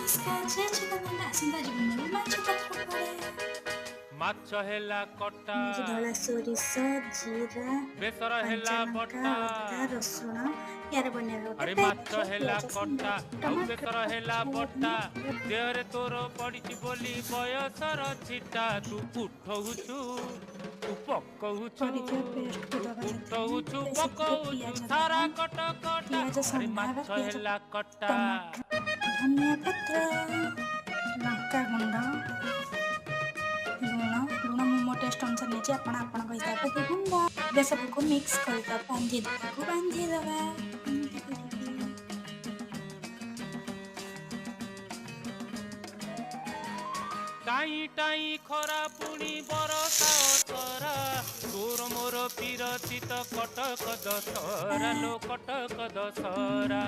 ନମସ୍କାର ଜୟ ଜଗନ୍ନାଥ ଆସନ୍ତା ଜୀବନରେ ମାଛ ପତ୍ର ପଡ଼େ ମାଛ ହେଲା କଟା ଧଳା ସୋରିଷ ଜିରା ବେସର ହେଲା କଞ୍ଚାଲଙ୍କା ବଟା ଅଦା ରସୁଣ ୟାର ବନେଇବା ଆରେ ଗୋଟେ ମାଛ ପେଷ୍ଟ ହେଲା ପିଆଜ କଟା ଆଉ ବେସର ହେଲା ବଟା ଟମାଟର ଦେହରେ ତୋର ପଡିଛି ବୋଲି ବୟସର ଛିଟା ତୁ ଉଠଉଛୁ ତୁ ପକଉଛୁ କରିଥିବା ପେଷ୍ଟକୁ ତୁ ଦେବା ଉଠଉଛୁ ସେଥିରେ ସେଥିରେ ପକଉଛୁ ପିଆଜ ସାରା ଦେବା କଟ କଟା ପିଆଜ ଆରେ ସଣ୍ଡା ହେବା ମାଛ ପିଆଜ ହେଲା କଟା ଟମାଟର ଧନିଆ ପତ୍ର ଲଙ୍କା ଗୁଣ୍ଡ ଲୁଣ ଲୁଣ ମୁଁ ମୋ ଟେଷ୍ଟ ଅନୁସାରେ ନେଇଛି ଆପଣ ଆପଣଙ୍କ ହିସାବରେ ଗୁଣ୍ଡ ବେସରକୁ ମିକ୍ସ କରିଦେବା ବାନ୍ଧିଦେବା ଏମିତି କରିକି ଟାଇଁ ଟାଇଁ ଖରା ପୁଣି ବରଷା ଅସରା ତୋର ମୋର ପିରଚିତ କଟକ ଦଶହରା ଲୋ କଟକ ଦଶହରା